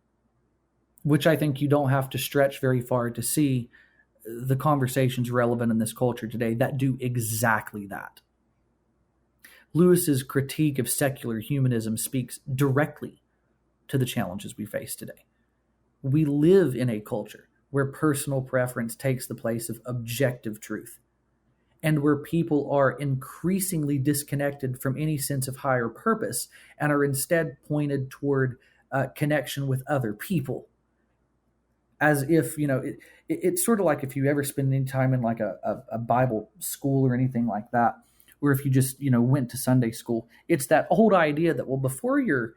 which I think you don't have to stretch very far to see the conversations relevant in this culture today that do exactly that. Lewis's critique of secular humanism speaks directly to the challenges we face today. We live in a culture where personal preference takes the place of objective truth, and where people are increasingly disconnected from any sense of higher purpose and are instead pointed toward connection with other people. As if, it's sort of like if you ever spend any time in like a Bible school or anything like that, or if you just, went to Sunday school, it's that old idea that, well, before your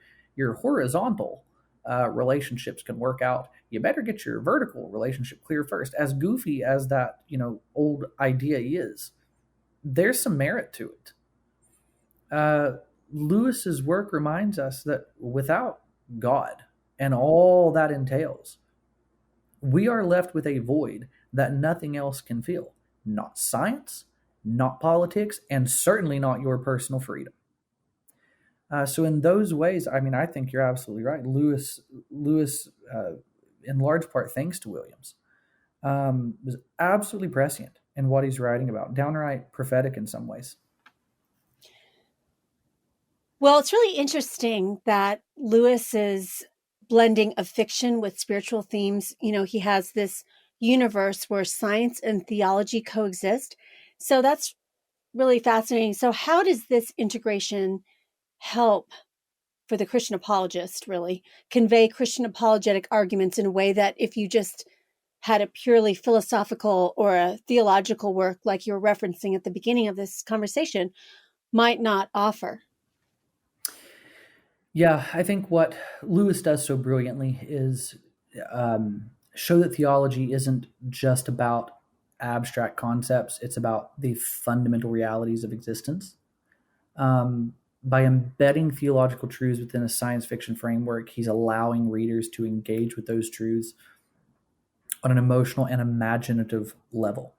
horizontal relationships can work out, you better get your vertical relationship clear first. As goofy as that, old idea is, there's some merit to it. Lewis's work reminds us that without God and all that entails, we are left with a void that nothing else can fill. Not science, not politics, and certainly not your personal freedom. So in those ways, I think you're absolutely right. Lewis, in large part thanks to Williams, was absolutely prescient in what he's writing about, downright prophetic in some ways. Well, it's really interesting that Lewis's blending of fiction with spiritual themes, he has this universe where science and theology coexist. So that's really fascinating. So how does this integration help for the Christian apologist, really convey Christian apologetic arguments in a way that if you just had a purely philosophical or a theological work like you were referencing at the beginning of this conversation might not offer? Yeah, I think what Lewis does so brilliantly is show that theology isn't just about abstract concepts. It's about the fundamental realities of existence. By embedding theological truths within a science fiction framework, he's allowing readers to engage with those truths on an emotional and imaginative level.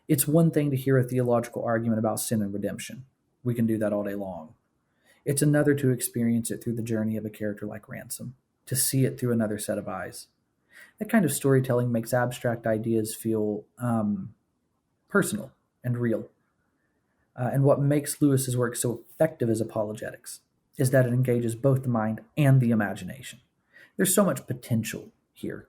It's one thing to hear a theological argument about sin and redemption. We can do that all day long. It's another to experience it through the journey of a character like Ransom, to see it through another set of eyes. That kind of storytelling makes abstract ideas feel personal and real. And what makes Lewis's work so effective as apologetics is that it engages both the mind and the imagination. There's so much potential here.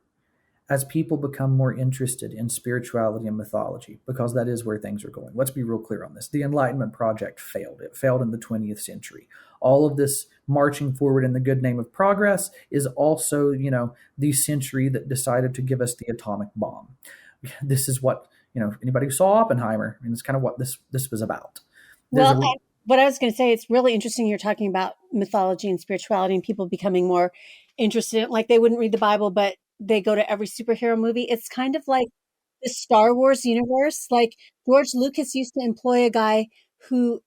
as people become more interested in spirituality and mythology, because that is where things are going. Let's be real clear on this. The Enlightenment project failed. It failed in the 20th century. All of this marching forward in the good name of progress is also, the century that decided to give us the atomic bomb. This is what, anybody who saw Oppenheimer, it's kind of what this was about. What I was going to say, it's really interesting you're talking about mythology and spirituality and people becoming more interested in, like, they wouldn't read the Bible, but they go to every superhero movie. It's kind of like the Star Wars universe. Like, George Lucas used to employ a guy who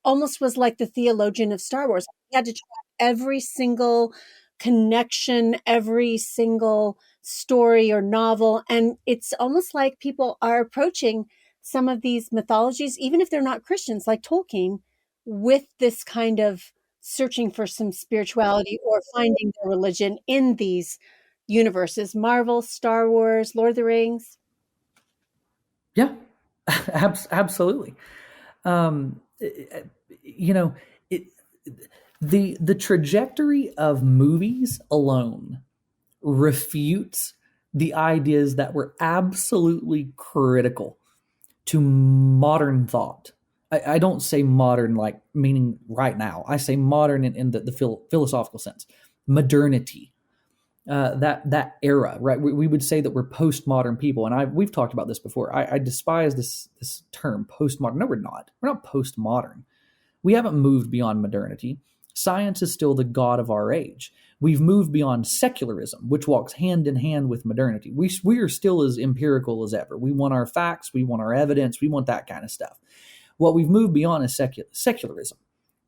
almost was like the theologian of Star Wars. He had to track every single connection, every single story or novel. And it's almost like people are approaching some of these mythologies, even if they're not Christians, like Tolkien, with this kind of searching for some spirituality or finding their religion in these universes. Marvel, Star Wars, Lord of the Rings. Yeah, absolutely. The trajectory of movies alone refutes the ideas that were absolutely critical to modern thought. I don't say modern like meaning right now. I say modern in the philosophical sense. Modernity, that era, right? We would say that we're postmodern people, and we've talked about this before. I despise this term postmodern. No, we're not. We're not postmodern. We haven't moved beyond modernity. Science is still the god of our age. We've moved beyond secularism, which walks hand in hand with modernity. We are still as empirical as ever. We want our facts. We want our evidence. We want that kind of stuff. What we've moved beyond is secularism.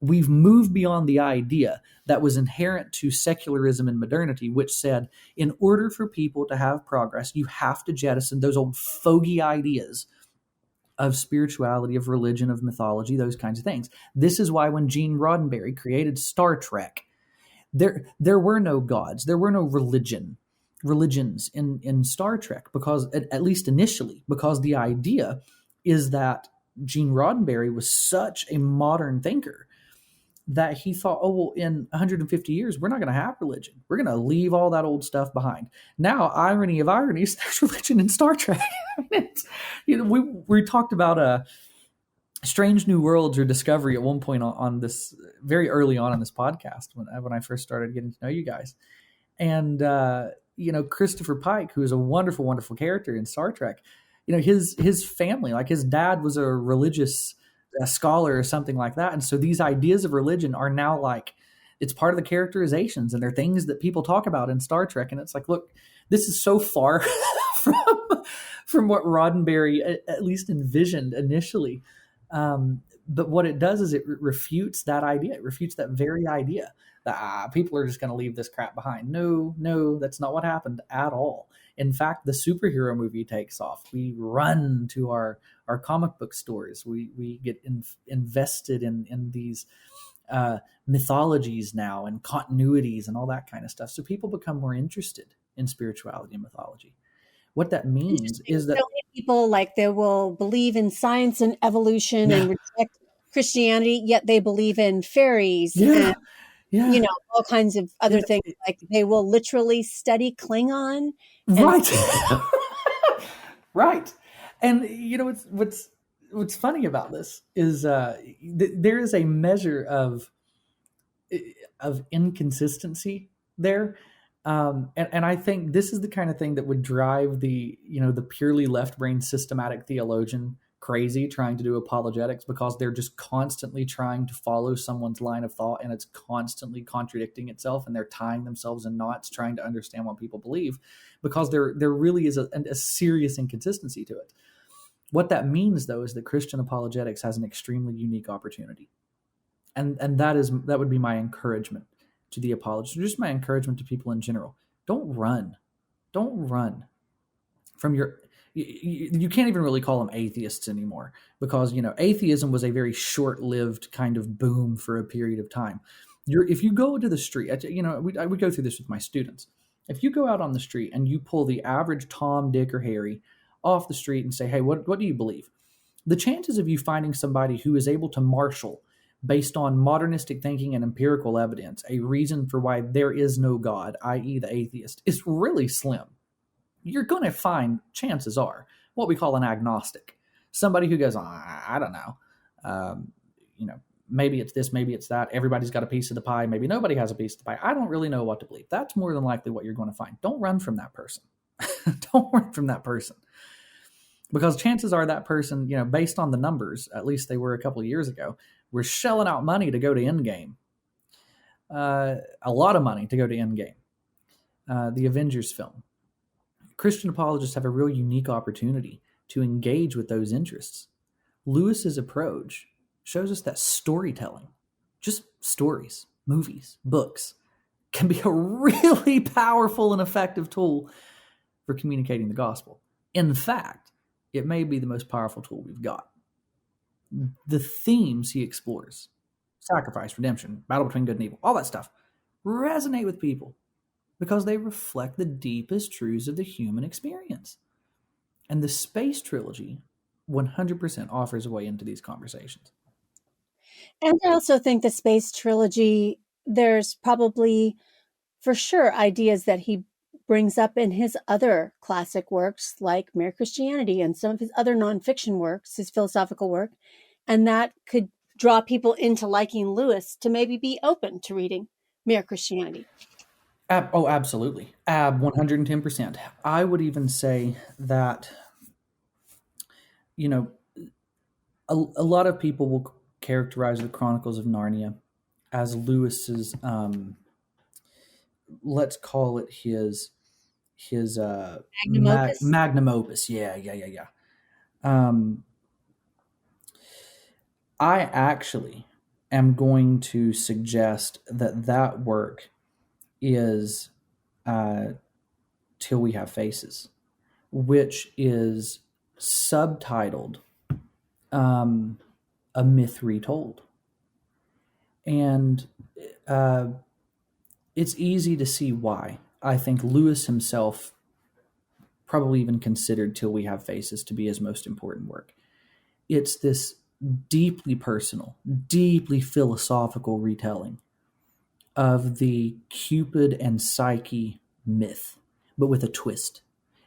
We've moved beyond the idea that was inherent to secularism and modernity, which said, in order for people to have progress, you have to jettison those old fogey ideas of spirituality, of religion, of mythology, those kinds of things. This is why when Gene Roddenberry created Star Trek, there were no gods, there were no religions in Star Trek, because at least initially, because the idea is that Gene Roddenberry was such a modern thinker that he thought, oh, well, in 150 years, we're not going to have religion. We're going to leave all that old stuff behind. Now, irony of ironies, there's religion in Star Trek. We talked about Strange New Worlds or Discovery at one point on this, very early on in this podcast when I first started getting to know you guys. And, Christopher Pike, who is a wonderful, wonderful character in Star Trek, his family, like his dad was a religious scholar or something like that. And so these ideas of religion are now like, it's part of the characterizations, and they're things that people talk about in Star Trek. And it's like, look, this is so far from what Roddenberry at least envisioned initially. But what it does is it refutes that idea. It refutes that very idea that people are just going to leave this crap behind. No, that's not what happened at all. In fact, the superhero movie takes off. We run to our comic book stores. We get invested in these mythologies now, and continuities and all that kind of stuff. So people become more interested in spirituality and mythology. What that means is that people, like, they will believe in science and evolution and reject Christianity, yet they believe in fairies and all kinds of other things. Like, they will literally study Klingon. Right. Right. And what's funny about this is there is a measure of inconsistency there. And I think this is the kind of thing that would drive the purely left brain systematic theologian crazy, trying to do apologetics, because they're just constantly trying to follow someone's line of thought, and it's constantly contradicting itself, and they're tying themselves in knots trying to understand what people believe, because there really is a serious inconsistency to it. What that means, though, is that Christian apologetics has an extremely unique opportunity. And that would be my encouragement to the apologists, just my encouragement to people in general. Don't run from you can't even really call them atheists anymore, because atheism was a very short-lived kind of boom for a period of time. If you go to the street, I would go through this with my students. If you go out on the street and you pull the average Tom, Dick, or Harry off the street and say, hey, what do you believe? The chances of you finding somebody who is able to marshal, based on modernistic thinking and empirical evidence, a reason for why there is no God, i.e. the atheist, is really slim. you're going to find, chances are, what we call an agnostic. Somebody who goes, I don't know. Maybe it's this, maybe it's that. Everybody's got a piece of the pie. Maybe nobody has a piece of the pie. I don't really know what to believe. That's more than likely what you're going to find. Don't run from that person. Don't run from that person. Because chances are that person, based on the numbers, at least they were a couple of years ago, were shelling out money to go to Endgame. A lot of money to go to Endgame. The Avengers film. Christian apologists have a real unique opportunity to engage with those interests. Lewis's approach shows us that storytelling, just stories, movies, books, can be a really powerful and effective tool for communicating the gospel. In fact, it may be the most powerful tool we've got. The themes he explores, sacrifice, redemption, battle between good and evil, all that stuff, resonate with people because they reflect the deepest truths of the human experience. And the Space Trilogy 100% offers a way into these conversations. And I also think the Space Trilogy, there's probably, for sure, ideas that he brings up in his other classic works, like Mere Christianity and some of his other nonfiction works, his philosophical work, and that could draw people into liking Lewis to maybe be open to reading Mere Christianity. Oh, absolutely. 110%. I would even say that, a lot of people will characterize the Chronicles of Narnia as Lewis's, let's call it his magnum opus. Yeah. I actually am going to suggest that work is Till We Have Faces, which is subtitled A Myth Retold. And it's easy to see why. I think Lewis himself probably even considered Till We Have Faces to be his most important work. It's this deeply personal, deeply philosophical retelling of the Cupid and Psyche myth, but with a twist.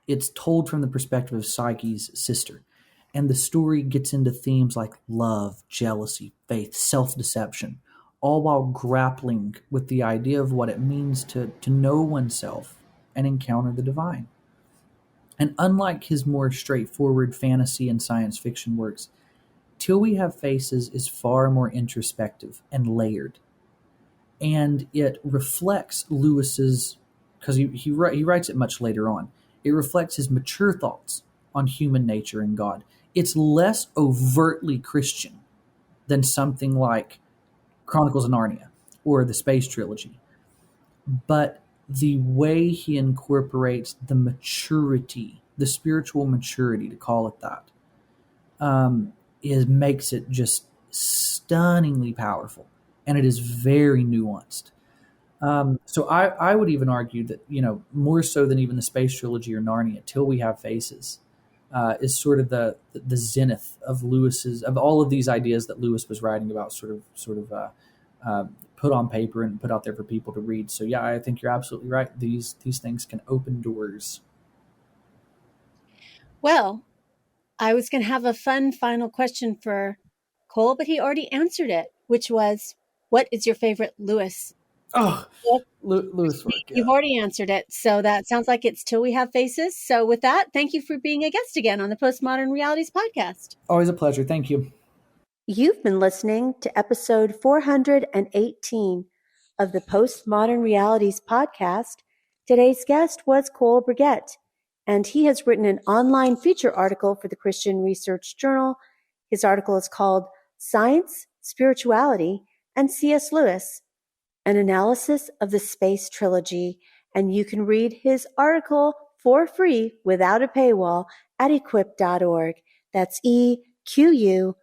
It's told from the perspective of Psyche's sister, and the story gets into themes like love, jealousy, faith, self-deception, all while grappling with the idea of what it means to know oneself and encounter the divine. And unlike his more straightforward fantasy and science fiction works, Till We Have Faces is far more introspective and layered. And it reflects Lewis's, because he writes it much later on, it reflects his mature thoughts on human nature and God. It's less overtly Christian than something like Chronicles of Narnia or the Space Trilogy. But the way he incorporates the maturity, the spiritual maturity, to call it that, makes it just stunningly powerful, and it is very nuanced. So I would even argue that, more so than even the Space Trilogy or Narnia, Till We Have Faces is sort of the zenith of all of these ideas that Lewis was writing about, sort of put on paper and put out there for people to read. So yeah, I think you're absolutely right. These things can open doors. Well, I was going to have a fun final question for Cole, but he already answered it, which was, what is your favorite Lewis? Oh, Lewis work. Yeah. You've already answered it. So that sounds like it's Till We Have Faces. So with that, thank you for being a guest again on the Postmodern Realities podcast. Always a pleasure. Thank you. You've been listening to episode 418 of the Postmodern Realities podcast. Today's guest was Cole Brigette, and he has written an online feature article for the Christian Research Journal. His article is called Science, Spirituality, and CS Lewis, an analysis of the Space Trilogy. And you can read his article for free without a paywall at equip.org. That's EQUIP.org.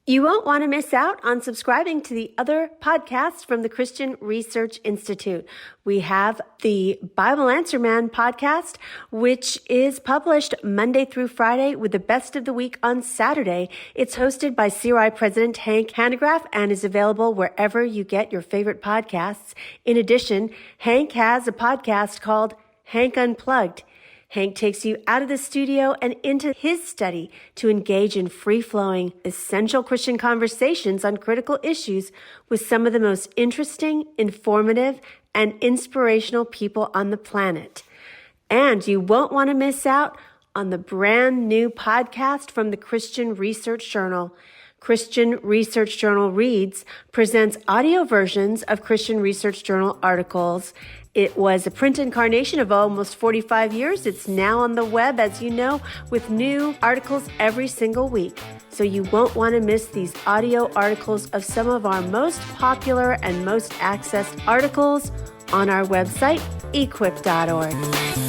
You won't want to miss out on subscribing to the other podcasts from the Christian Research Institute. We have the Bible Answer Man podcast, which is published Monday through Friday with the best of the week on Saturday. It's hosted by CRI President Hank Hanegraaff and is available wherever you get your favorite podcasts. In addition, Hank has a podcast called Hank Unplugged. Hank takes you out of the studio and into his study to engage in free-flowing, essential Christian conversations on critical issues with some of the most interesting, informative, and inspirational people on the planet. And you won't want to miss out on the brand new podcast from the Christian Research Journal. Christian Research Journal Reads presents audio versions of Christian Research Journal articles. It was a print incarnation of almost 45 years. It's now on the web, as you know, with new articles every single week. So you won't want to miss these audio articles of some of our most popular and most accessed articles on our website, equip.org.